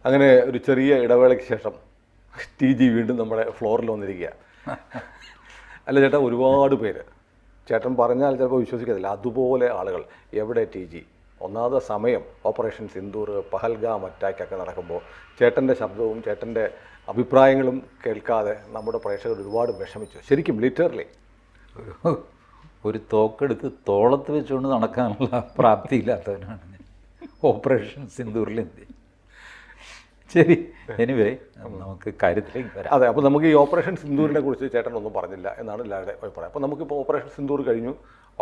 അങ്ങനെ ഒരു ചെറിയ ഇടവേളയ്ക്ക് ശേഷം TG വീണ്ടും നമ്മുടെ ഫ്ലോറിൽ വന്നിരിക്കുക. അല്ല ചേട്ടാ, ഒരുപാട് പേര് ചേട്ടൻ പറഞ്ഞാൽ ചിലപ്പോൾ വിശ്വസിക്കത്തില്ല, അതുപോലെ ആളുകൾ എവിടെ TG. ഒന്നാമത്തെ സമയം ഓപ്പറേഷൻ സിന്ദൂർ, പഹൽഗാം അറ്റാക്കൊക്കെ നടക്കുമ്പോൾ ചേട്ടൻ്റെ ശബ്ദവും ചേട്ടൻ്റെ അഭിപ്രായങ്ങളും കേൾക്കാതെ നമ്മുടെ പ്രേക്ഷകർ ഒരുപാട് വിഷമിച്ചു. ശരിക്കും ലിറ്ററലി ഒരു തോക്കെടുത്ത് തോളത്ത് വെച്ചുകൊണ്ട് നടക്കാനുള്ള പ്രാപ്തിയില്ലാത്തവനാണ് ഞാൻ. ഓപ്പറേഷൻ സിന്ദൂറിൽ എന്ത്. ശരി, എനിവേ നമുക്ക് കാര്യത്തിലേക്ക് വരാം. അതെ, അപ്പോൾ നമുക്ക് ഈ ഓപ്പറേഷൻ സിന്ദൂരിനെ കുറിച്ച് ചേട്ടൻ ഒന്നും പറഞ്ഞില്ല എന്നാണ് എല്ലാവരുടെ അഭിപ്രായം. അപ്പോൾ നമുക്കിപ്പോൾ ഓപ്പറേഷൻ സിന്ദൂർ കഴിഞ്ഞു.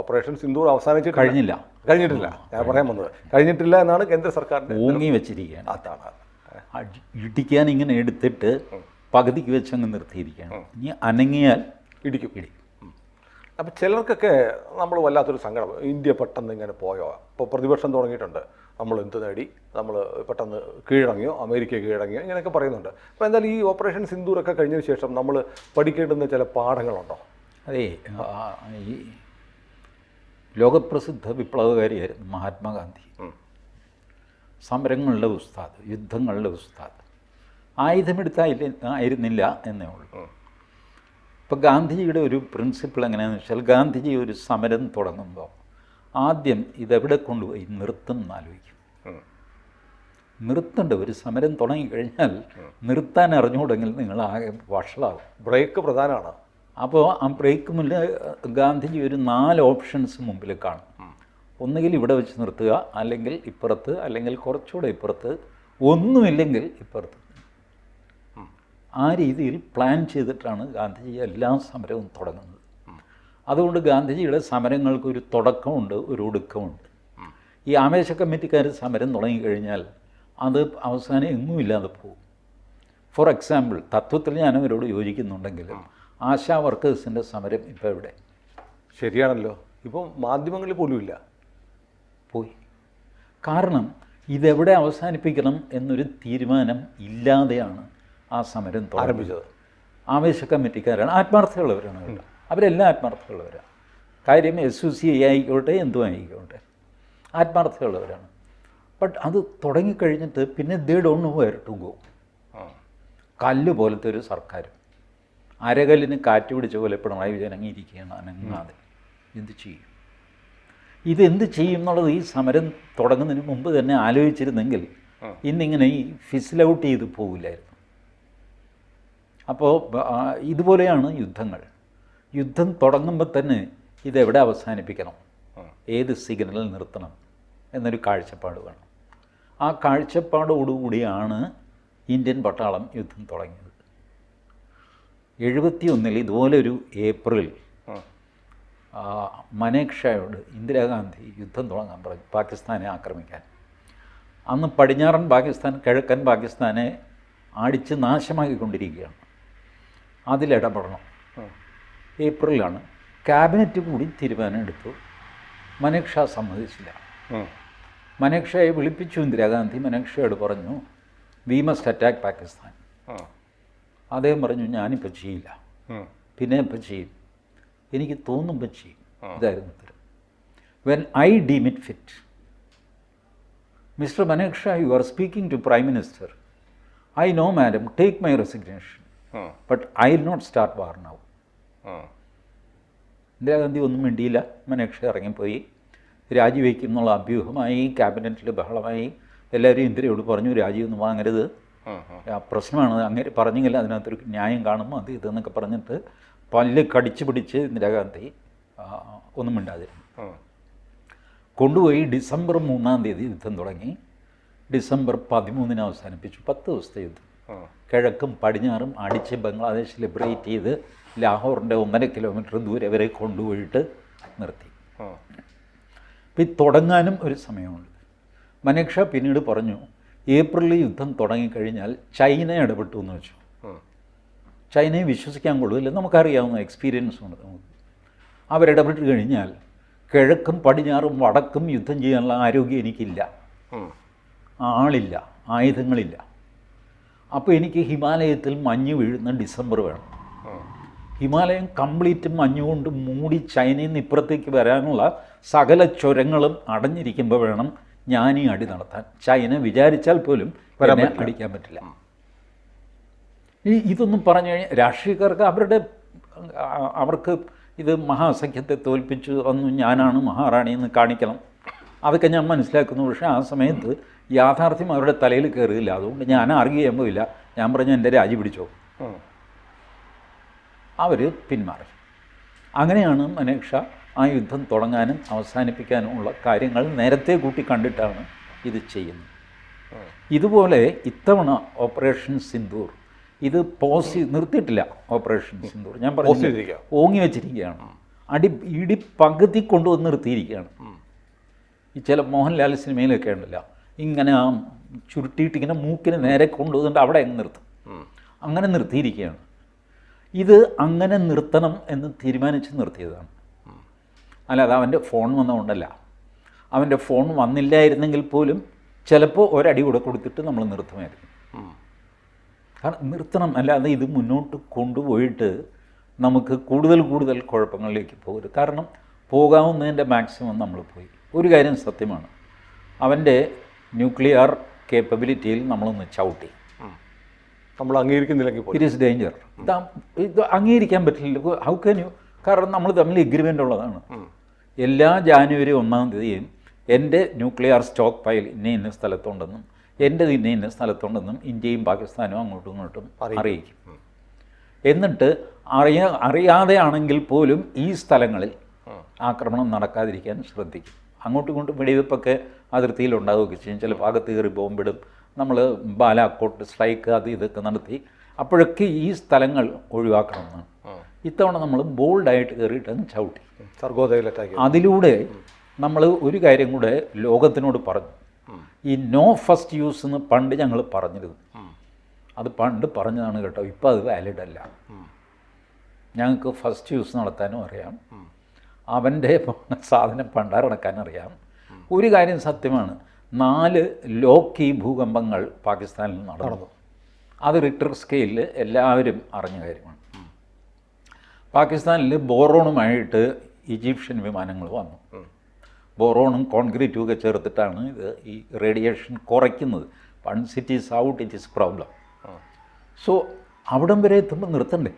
ഓപ്പറേഷൻ സിന്ദൂർ അവസാനിച്ചിട്ടില്ല. ഞാൻ പറയാൻ വന്നത് കഴിഞ്ഞിട്ടില്ല എന്നാണ് കേന്ദ്ര സർക്കാരിൻ്റെ ഊങ്ങി വെച്ചിരിക്കുകയാണ്. അതാണ് ഇടിക്കാൻ ഇങ്ങനെ എടുത്തിട്ട് പകുതിക്ക് വെച്ചങ്ങ് നിർത്തിയിരിക്കുകയാണ്. ഇനി അനങ്ങിയാൽ ഇടിക്കും. അപ്പോൾ ചിലർക്കൊക്കെ നമ്മൾ വല്ലാത്തൊരു സങ്കടം, ഇന്ത്യ പെട്ടെന്ന് ഇങ്ങനെ പോയോ. ഇപ്പോൾ പ്രതിപക്ഷം തുടങ്ങിയിട്ടുണ്ട്, നമ്മൾ എന്ത് നേടി, നമ്മൾ പെട്ടെന്ന് കീഴടങ്ങിയോ, അമേരിക്ക കീഴടങ്ങിയോ, ഇങ്ങനെയൊക്കെ പറയുന്നുണ്ട്. അപ്പോൾ എന്തായാലും ഈ ഓപ്പറേഷൻ സിന്ദൂറൊക്കെ കഴിഞ്ഞതിന് ശേഷം നമ്മൾ പഠിക്കേണ്ടുന്ന ചില പാഠങ്ങളുണ്ടോ? അതെ, ഈ ലോകപ്രസിദ്ധ വിപ്ലവകാരിയായിരുന്നു മഹാത്മാഗാന്ധി. സമരങ്ങളുടെ ഉസ്താദ്, യുദ്ധങ്ങളുടെ ഉസ്താദ്. ആയുധമെടുത്തായിരുന്നില്ല എന്നേ ഉള്ളൂ. ഇപ്പോൾ ഗാന്ധിജിയുടെ ഒരു പ്രിൻസിപ്പിൾ എങ്ങനെയാണെന്ന് വെച്ചാൽ, ഗാന്ധിജി ഒരു സമരം തുടങ്ങുമ്പോൾ ആദ്യം ഇതെവിടെ കൊണ്ടുപോയി നിർത്തും എന്നാലോചിക്കും. നിർത്തേണ്ട, ഒരു സമരം തുടങ്ങിക്കഴിഞ്ഞാൽ നിർത്താൻ അറിഞ്ഞുകൂടെങ്കിൽ നിങ്ങൾ ആകെ വഷളാകും. ബ്രേക്ക് പ്രധാനമാണ്. അപ്പോൾ ആ ബ്രേക്ക് മുന്നിൽ ഗാന്ധിജി ഒരു 4 ഓപ്ഷൻസ് മുമ്പിൽ കാണും. ഒന്നുകിൽ ഇവിടെ വെച്ച് നിർത്തുക, അല്ലെങ്കിൽ ഇപ്പുറത്ത്, അല്ലെങ്കിൽ കുറച്ചുകൂടെ ഇപ്പുറത്ത്, ഒന്നുമില്ലെങ്കിൽ ഇപ്പുറത്ത്. ആ രീതിയിൽ പ്ലാൻ ചെയ്തിട്ടാണ് ഗാന്ധിജി എല്ലാ സമരവും തുടങ്ങുന്നത്. അതുകൊണ്ട് ഗാന്ധിജിയുടെ സമരങ്ങൾക്ക് ഒരു തുടക്കമുണ്ട്, ഒരു ഒടുക്കമുണ്ട്. ഈ ആവേശ കമ്മിറ്റിക്കാർ സമരം തുടങ്ങിക്കഴിഞ്ഞാൽ അത് അവസാനം എങ്ങുമില്ലാതെ പോകും. ഫോർ എക്സാമ്പിൾ, തത്വത്തിൽ ഞാൻ അവരോട് യോജിക്കുന്നുണ്ടെങ്കിലും ആശാ വർക്കേഴ്സിൻ്റെ സമരം ഇപ്പോൾ എവിടെ? ശരിയാണല്ലോ, ഇപ്പം മാധ്യമങ്ങളിൽ പോലും ഇല്ല. പോയി. കാരണം ഇതെവിടെ അവസാനിപ്പിക്കണം എന്നൊരു തീരുമാനം ഇല്ലാതെയാണ് ആ സമരം ആരംഭിച്ചത്. ആവേശ കമ്മിറ്റിക്കാരാണ്, ആത്മാർത്ഥമുള്ളവരാണ് കേട്ടോ. അവരെല്ലാം ആത്മാർത്ഥമുള്ളവരാണ്. കാര്യം SUCI ആയിക്കോട്ടെ, എന്തും ആയിക്കോട്ടെ, ആത്മാർത്ഥമുള്ളവരാണ്. ബട്ട് അത് തുടങ്ങിക്കഴിഞ്ഞിട്ട് പിന്നെ they don't know where to go. കല്ല് പോലത്തെ ഒരു സർക്കാർ, അരകല്ലിന് കാറ്റ് പിടിച്ച പോലെ പിണറായി വിജയൻ അങ്ങിയിരിക്കുകയാണ് അനങ്ങാതെ. എന്ത് ചെയ്യും? ഇതെന്ത് ചെയ്യും എന്നുള്ളത് ഈ സമരം തുടങ്ങുന്നതിന് മുമ്പ് തന്നെ ആലോചിച്ചിരുന്നെങ്കിൽ ഇന്നിങ്ങനെ ഈ ഫിസിൽ ഔട്ട് ചെയ്ത് പോകില്ലായിരുന്നു. അപ്പോൾ ഇതുപോലെയാണ് യുദ്ധങ്ങൾ. യുദ്ധം തുടങ്ങുമ്പോൾ തന്നെ ഇതെവിടെ അവസാനിപ്പിക്കണം, ഏത് സിഗ്നലിൽ നിർത്തണം എന്നൊരു കാഴ്ചപ്പാട് വേണം. ആ കാഴ്ചപ്പാടോടുകൂടിയാണ് ഇന്ത്യൻ പട്ടാളം യുദ്ധം തുടങ്ങിയത്. 71 ഇതുപോലൊരു ഏപ്രിൽ മനേക്ഷയോട് ഇന്ദിരാഗാന്ധി യുദ്ധം തുടങ്ങാൻ പറഞ്ഞു, പാകിസ്ഥാനെ ആക്രമിക്കാൻ. അന്ന് പടിഞ്ഞാറൻ പാകിസ്ഥാൻ കിഴക്കൻ പാകിസ്ഥാനെ അടിച്ച് നാശമാക്കിക്കൊണ്ടിരിക്കുകയാണ്. അതിലിടപെടണം. ഏപ്രിലാണ്. ക്യാബിനറ്റ് കൂടി തീരുമാനം എടുത്തു. മനേക്ഷ സമ്മതിച്ചില്ല. മനേക്ഷയെ വിളിപ്പിച്ചു ഇന്ദിരാഗാന്ധി. മനേക്ഷയോട് പറഞ്ഞു, വി മസ്റ്റ് അറ്റാക്ക് പാകിസ്ഥാൻ. അദ്ദേഹം പറഞ്ഞു, ഞാനിപ്പോൾ ചെയ്യില്ല. പിന്നെ ഇപ്പം ചെയ്യും, എനിക്ക് തോന്നുമ്പോൾ ചെയ്യും. ഇതായിരുന്നു ഉത്തരം. When I deem it fit. Mister Manekshaw, you are speaking to prime minister. I know madam, take my resignation, but I will not start war now. Indira Gandhi ഒന്നും മിണ്ടിയില്ല. മനേക്ഷ ഇറങ്ങിപ്പോയി. രാജിവെക്കും എന്നുള്ള അഭ്യൂഹമായി, ക്യാബിനറ്റിൽ ബഹളമായി. എല്ലാവരും ഇന്ദിരയോട് പറഞ്ഞു, രാജിയൊന്നും വാങ്ങരുത്, പ്രശ്നമാണ്, അങ്ങനെ പറഞ്ഞെങ്കിൽ അതിനകത്തൊരു ന്യായം കാണും, അത് ഇതെന്നൊക്കെ പറഞ്ഞിട്ട് പല്ല് കടിച്ചു പിടിച്ച് ഇന്ദിരാഗാന്ധി ഒന്നും മിണ്ടാതിരുന്നു. കൊണ്ടുപോയി ഡിസംബർ 3 യുദ്ധം തുടങ്ങി. ഡിസംബർ 13 അവസാനിപ്പിച്ചു. 10 ദിവസത്തെ യുദ്ധം. കിഴക്കും പടിഞ്ഞാറും അടിച്ച് ബംഗ്ലാദേശ് ലിബറേറ്റ് ചെയ്ത് ലാഹോറിൻ്റെ 1.5 കിലോമീറ്റർ ദൂരെ വരെ കൊണ്ടുപോയിട്ട് നിർത്തി. അപ്പം ഈ തുടങ്ങാനും ഒരു സമയമുണ്ട്. മനേക്ഷ പിന്നീട് പറഞ്ഞു, ഏപ്രിലിൽ യുദ്ധം തുടങ്ങിക്കഴിഞ്ഞാൽ ചൈന ഇടപെട്ടു എന്ന് വെച്ചു. ചൈനയെ വിശ്വസിക്കാൻ കൊള്ളില്ല, നമുക്കറിയാവുന്ന എക്സ്പീരിയൻസ് ഉണ്ട് നമുക്ക്. അവരിടപെട്ട് കഴിഞ്ഞാൽ കിഴക്കും പടിഞ്ഞാറും വടക്കും യുദ്ധം ചെയ്യാനുള്ള ആരോഗ്യം എനിക്കില്ല, ആളില്ല, ആയുധങ്ങളില്ല. അപ്പോൾ എനിക്ക് ഹിമാലയത്തിൽ മഞ്ഞ് വീഴുന്ന ഡിസംബർ വേണം. ഹിമാലയം കംപ്ലീറ്റ് മഞ്ഞുകൊണ്ട് മൂടി ചൈനയിൽ നിന്ന് ഇപ്പുറത്തേക്ക് വരാനുള്ള സകല ചുരങ്ങളും അടഞ്ഞിരിക്കുമ്പോൾ വേണം ഞാൻ ഈ അടി നടത്താൻ ചൈന വിചാരിച്ചാൽ പോലും എന്നെ അടിക്കാൻ പറ്റില്ല. ഇതൊന്നും പറഞ്ഞു കഴിഞ്ഞാൽ രാഷ്ട്രീയക്കാർക്ക് അവർക്ക് ഇത് മഹാസഖ്യത്തെ തോൽപ്പിച്ചു വന്നു, ഞാനാണ് മഹാറാണി എന്ന് കാണിക്കണം, അതൊക്കെ ഞാൻ മനസ്സിലാക്കുന്നു. പക്ഷേ ആ സമയത്ത് യാഥാർത്ഥ്യം അവരുടെ തലയിൽ കയറിയില്ല. അതുകൊണ്ട് ഞാൻ ആർഗ്യൂ ചെയ്യാൻ പോയില്ല. ഞാൻ പറഞ്ഞു എൻ്റെ രാജി പിടിച്ചോ. അവർ പിന്മാറി. അങ്ങനെയാണ് മനേക്ഷ ആ യുദ്ധം തുടങ്ങാനും അവസാനിപ്പിക്കാനുമുള്ള കാര്യങ്ങൾ നേരത്തെ കൂട്ടി കണ്ടിട്ടാണ് ഇത് ചെയ്യുന്നത്. ഇതുപോലെ ഇത്തവണ ഓപ്പറേഷൻ സിന്ദൂർ ഇത് നിർത്തിയിട്ടില്ല. ഓപ്പറേഷൻ സിന്ദൂർ ഞാൻ പറഞ്ഞു ഓങ്ങി വെച്ചിരിക്കുകയാണ്. ഇടി പകുതി കൊണ്ടുവന്ന് നിർത്തിയിരിക്കുകയാണ്. ഈ ചില മോഹൻലാൽ സിനിമയിലൊക്കെ ഉണ്ടല്ലോ, ഇങ്ങനെ ആ ചുരുട്ടിയിട്ട് ഇങ്ങനെ മൂക്കിന് നേരെ കൊണ്ടുവന്നിട്ട് അവിടെ നിർത്തും. അങ്ങനെ നിർത്തിയിരിക്കുകയാണ്. ഇത് അങ്ങനെ നിർത്തണം എന്ന് തീരുമാനിച്ച് നിർത്തിയതാണ്. അല്ലാതെ അവൻ്റെ ഫോൺ വന്നതുകൊണ്ടല്ല. അവൻ്റെ ഫോൺ വന്നില്ലായിരുന്നെങ്കിൽ പോലും ചിലപ്പോൾ ഒരടി കൂടെ കൊടുത്തിട്ട് നമ്മൾ നിർത്തുമായിരുന്നു. കാരണം നിർത്തണം, അല്ലാതെ ഇത് മുന്നോട്ട് കൊണ്ടുപോയിട്ട് നമുക്ക് കൂടുതൽ കുഴപ്പങ്ങളിലേക്ക് പോകരുത്. കാരണം പോകാവുന്നതിൻ്റെ മാക്സിമം നമ്മൾ പോയി. ഒരു കാര്യം സത്യമാണ്, അവൻ്റെ ന്യൂക്ലിയർ കേപ്പബിലിറ്റിയിൽ നമ്മളൊന്ന് ചവിട്ടി. നമ്മൾ അംഗീകരിക്കുന്നില്ലെങ്കിൽ ഇറ്റ് ഈസ് ഡേഞ്ചർ. ഇത് അംഗീകരിക്കാൻ പറ്റില്ല. How can you? കാരണം നമ്മൾ തമ്മിൽ എഗ്രിമെൻ്റ് ഉള്ളതാണ്. എല്ലാ ജാനുവരി 1-ാം തീയതിയും എൻ്റെ ന്യൂക്ലിയർ സ്റ്റോക്ക് പൈൽ ഇന്ന സ്ഥലത്തുണ്ടെന്നും എൻ്റെത് ഇന്ന സ്ഥലത്തുണ്ടെന്നും ഇന്ത്യയും പാകിസ്ഥാനും അങ്ങോട്ടും ഇങ്ങോട്ടും അറിയിക്കും. എന്നിട്ട് അറിയാതെ ആണെങ്കിൽ പോലും ഈ സ്ഥലങ്ങളിൽ ആക്രമണം നടക്കാതിരിക്കാൻ ശ്രദ്ധിക്കും. അങ്ങോട്ടും ഇങ്ങോട്ടും വെടിവെപ്പൊക്കെ അതിർത്തിയിൽ ഉണ്ടാവുകയൊക്കെ ചെയ്യും. ചില ഭാഗത്ത് കയറി ബോംബിടും. നമ്മൾ ബാലാക്കോട്ട് സ്ട്രൈക്ക് അത് ഇതൊക്കെ നടത്തി. അപ്പോഴൊക്കെ ഈ സ്ഥലങ്ങൾ ഒഴിവാക്കണമെന്നാണ്. ഇത്തവണ നമ്മൾ ബോൾഡായിട്ട് കയറിയിട്ടങ്ങ് ചവിട്ടി. അതിലൂടെ നമ്മൾ ഒരു കാര്യം കൂടെ ലോകത്തിനോട് പറഞ്ഞു. ഈ നോ ഫസ്റ്റ് യൂസ് എന്ന് പണ്ട് ഞങ്ങൾ പറഞ്ഞിരുന്നു. അത് പണ്ട് പറഞ്ഞതാണ് കേട്ടോ. ഇപ്പോൾ അത് വാലിഡ് അല്ല. ഞങ്ങൾക്ക് ഫസ്റ്റ് യൂസ് നടത്താനും അറിയാം, അവൻ്റെ സാധനം പണ്ടാറടക്കാനും അറിയാം. ഒരു കാര്യം സത്യമാണ്, 4 ലോ കീ ഭൂകമ്പങ്ങൾ പാകിസ്ഥാനിൽ നടന്നു. അത് റിക്ടർ സ്കെയിലിൽ എല്ലാവരും അറിഞ്ഞ കാര്യമാണ്. പാകിസ്ഥാനിൽ ബോറോണുമായിട്ട് ഈജിപ്ഷ്യൻ വിമാനങ്ങൾ വന്നു. ബോറോണും കോൺക്രീറ്റും ഒക്കെ ചേർത്തിട്ടാണ് ഇത് ഈ റേഡിയേഷൻ കുറയ്ക്കുന്നത്. Once it is out it is problem. So അവിടം വരെ എത്തുമ്പോൾ നിർത്തണ്ടേ?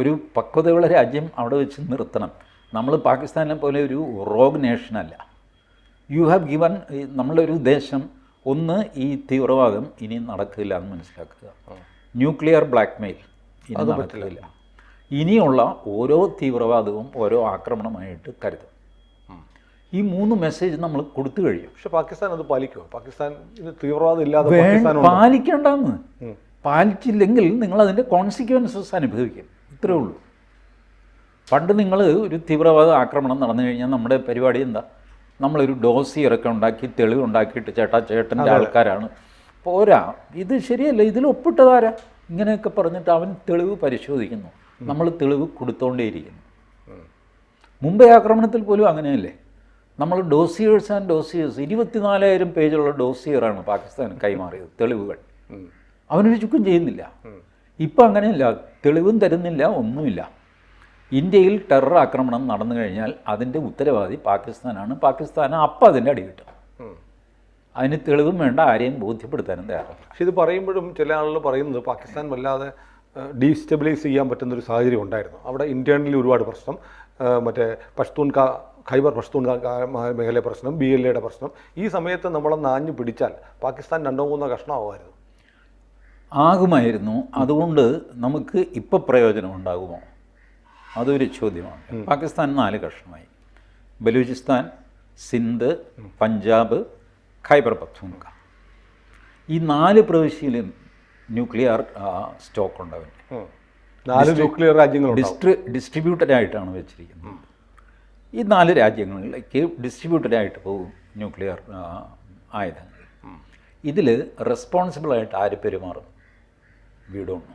ഒരു പക്വതയുള്ള രാജ്യം അവിടെ വെച്ച് നിർത്തണം. നമ്മൾ പാകിസ്ഥാനെ പോലെ ഒരു റോഗ് നേഷനല്ല. യു ഹാവ് ഗിവൺ നമ്മളൊരു ദേശം ഒന്ന് ഈ തീവ്രവാദം ഇനി നടക്കില്ല എന്ന് മനസ്സിലാക്കുക. ന്യൂക്ലിയർ ബ്ലാക്ക് മെയിൽ ഇനി നടക്കില്ല. ഇനിയുള്ള ഓരോ തീവ്രവാദവും ഓരോ ആക്രമണമായിട്ട് കരുതും. ഈ 3 മെസ്സേജ് നമ്മൾ കൊടുത്തു കഴിയും. പക്ഷെ പാകിസ്ഥാൻ അത് പാലിക്കുമോ? പാകിസ്ഥാൻ ഇത് തീവ്രവാദം ഇല്ലാതെ പാലിക്കേണ്ടെന്ന്. പാലിച്ചില്ലെങ്കിൽ നിങ്ങൾ അതിൻ്റെ കോൺസിക്വൻസസ് അനുഭവിക്കും. ഇത്രേ ഉള്ളൂ. പണ്ട് നിങ്ങൾ ഒരു തീവ്രവാദ ആക്രമണം നടന്നു കഴിഞ്ഞാൽ നമ്മുടെ പരിപാടി എന്താ? നമ്മളൊരു ഡോസിയറൊക്കെ ഉണ്ടാക്കി തെളിവുണ്ടാക്കിയിട്ട് ചേട്ടൻ്റെ ആൾക്കാരാണ് പോരാ, ഇത് ശരിയല്ല, ഇതിൽ ഒപ്പിട്ടതാരാ, ഇങ്ങനെയൊക്കെ പറഞ്ഞിട്ട് അവൻ തെളിവ് പരിശോധിക്കുന്നു. നമ്മൾ തെളിവ് കൊടുത്തോണ്ടേയിരിക്കുന്നു. മുംബൈ ആക്രമണത്തിൽ പോലും അങ്ങനെയല്ലേ? നമ്മൾ ഡോസിയേഴ്സ് 24,000 പേജുള്ള ഡോസിയറാണ് പാകിസ്ഥാൻ കൈമാറിയത്, തെളിവുകൾ. അവനൊരു ചുക്കും ചെയ്യുന്നില്ല. ഇപ്പം അങ്ങനെയല്ല, തെളിവും തരുന്നില്ല, ഒന്നുമില്ല. ഇന്ത്യയിൽ ടെറർ ആക്രമണം നടന്നു കഴിഞ്ഞാൽ അതിൻ്റെ ഉത്തരവാദി പാകിസ്ഥാനാണ്. പാകിസ്ഥാന് അപ്പം അതിൻ്റെ അടി കിട്ടും. അതിന് തെളിവും വേണ്ട, ആരെയും ബോധ്യപ്പെടുത്താനും തയ്യാറാണ്. പക്ഷെ ഇത് പറയുമ്പോഴും ചില ആളുകൾ പറയുന്നത് പാകിസ്ഥാൻ വല്ലാതെ ഡീസ്റ്റെബിലൈസ് ചെയ്യാൻ പറ്റുന്നൊരു സാഹചര്യം ഉണ്ടായിരുന്നു. അവിടെ ഇൻറ്റേർണലി ഒരുപാട് പ്രശ്നം, മറ്റേ ഖൈബർ പഷ്തൂൺ മേഖലയിലെ പ്രശ്നം, BLAയുടെ പ്രശ്നം. ഈ സമയത്ത് നമ്മളൊന്ന് ആഞ്ഞു പിടിച്ചാൽ പാകിസ്ഥാൻ 2-3 കഷ്ണമാകുമായിരുന്നു. ആകുമായിരുന്നു. അതുകൊണ്ട് നമുക്ക് ഇപ്പോൾ പ്രയോജനം ഉണ്ടാകുമോ? അതൊരു ചോദ്യമാണ്. പാകിസ്ഥാൻ 4 കഷ്ണമായി. ബലൂചിസ്ഥാൻ, സിന്ധ്, പഞ്ചാബ്, ഖൈബർ പഖ്തൂൺഖ. ഈ 4 പ്രവിശ്യയിലും ന്യൂക്ലിയർ സ്റ്റോക്ക് ഉണ്ട്. 4 ന്യൂക്ലിയർ രാജ്യങ്ങൾ ഡിസ്ട്രിബ്യൂട്ടഡായിട്ടാണ് വെച്ചിരിക്കുന്നത്. ഈ 4 രാജ്യങ്ങളിലേക്ക് ഡിസ്ട്രിബ്യൂട്ടഡായിട്ട് പോകും ന്യൂക്ലിയർ ആയുധങ്ങൾ. ഇതിൽ റെസ്പോൺസിബിളായിട്ട് ആര് പെരുമാറും? വീടൊന്നും.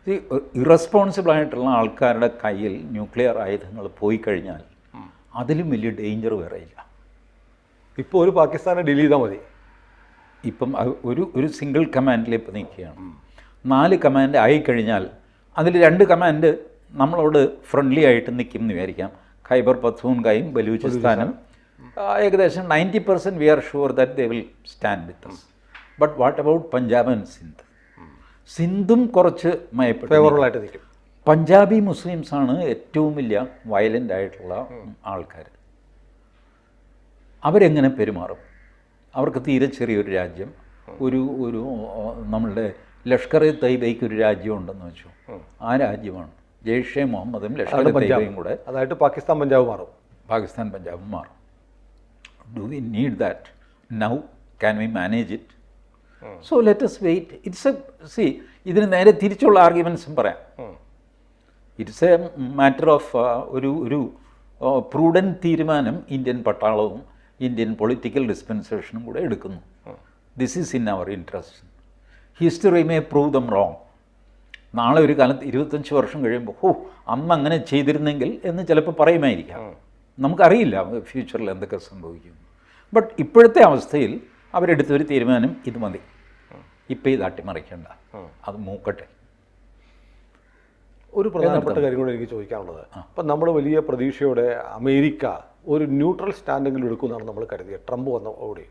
ഈ ഇറസ്പോൺസിബിളായിട്ടുള്ള ആൾക്കാരുടെ കയ്യിൽ ന്യൂക്ലിയർ ആയുധങ്ങൾ പോയി കഴിഞ്ഞാൽ അതിലും വലിയ ഡേഞ്ചർ വേറെ ഇല്ല. ഇപ്പോൾ ഒരു പാകിസ്ഥാനെ ഡീൽ ചെയ്താൽ മതി. ഇപ്പം ഒരു സിംഗിൾ കമാൻഡിൽ ഇപ്പോൾ നിൽക്കുകയാണ്. 4 കമാൻഡ് ആയിക്കഴിഞ്ഞാൽ അതിൽ 2 കമാൻഡ് നമ്മളോട് ഫ്രണ്ട്ലി ആയിട്ട് നിൽക്കും എന്ന് വിചാരിക്കാം. ഖൈബർ പഖ്തൂൺഖയും ബലൂചിസ്ഥാനും ഏകദേശം 90% we are sure that they will stand with us. But what about Punjab and Sindh? സിന്ധും കുറച്ച് മയപ്പെട്ടു. ഫേവറബിളായിട്ട് നിൽക്കും. പഞ്ചാബി മുസ്ലിംസാണ് ഏറ്റവും വലിയ വയലൻ്റ് ആയിട്ടുള്ള ആൾക്കാർ. അവരെങ്ങനെ പെരുമാറും? അവർക്ക് തീരെ ചെറിയൊരു രാജ്യം, ഒരു നമ്മളുടെ ലഷ്കർ ഇ തയ്ബയ്ക്ക് ഒരു രാജ്യമുണ്ടെന്ന് വെച്ചു. ആ രാജ്യമാണ് ജെയ്ഷെ മുഹമ്മദും ലഷ്കർ ഇ തയ്ബയും കൂടെ. അതായിട്ട് പാകിസ്ഥാൻ പഞ്ചാബ് മാറും. പാകിസ്ഥാൻ പഞ്ചാബും മാറും. Do we need that now? Can we manage it? So let us wait. It's a ഇതിന് നേരെ തിരിച്ചുള്ള ആർഗ്യുമെൻസും പറയാം. ഇറ്റ്സ് എ മാറ്റർ ഓഫ് ഒരു പ്രൂഡൻറ്റ് തീരുമാനം ഇന്ത്യൻ പട്ടാളവും ഇന്ത്യൻ പൊളിറ്റിക്കൽ ഡിസ്പെൻസേഷനും കൂടെ എടുക്കുന്നു. This is in our interest. History may prove them wrong. നാളെ ഒരു കാലത്ത് 25 വർഷം കഴിയുമ്പോൾ അന്ന് അങ്ങനെ ചെയ്തിരുന്നെങ്കിൽ എന്ന് ചിലപ്പോൾ പറയുമായിരിക്കാം. നമുക്കറിയില്ല ഫ്യൂച്ചറിൽ എന്തൊക്കെ സംഭവിക്കും. ബട്ട് ഇപ്പോഴത്തെ അവസ്ഥയിൽ അവരെടുത്തൊരു തീരുമാനം ഇത് മതി, ഇപ്പം ഇത് അട്ടിമറിക്കേണ്ട, അത് മൂക്കട്ടെ. ഒരു പ്രധാനപ്പെട്ട കാര്യം കൂടെ എനിക്ക് ചോദിക്കാനുള്ളത്, ഇപ്പം നമ്മൾ വലിയ പ്രതീക്ഷയോടെ അമേരിക്ക ഒരു ന്യൂട്രൽ സ്റ്റാൻഡെങ്കിലും എടുക്കുമെന്നാണ് നമ്മൾ കരുതിയത്. ട്രംപ് വന്നതോടെ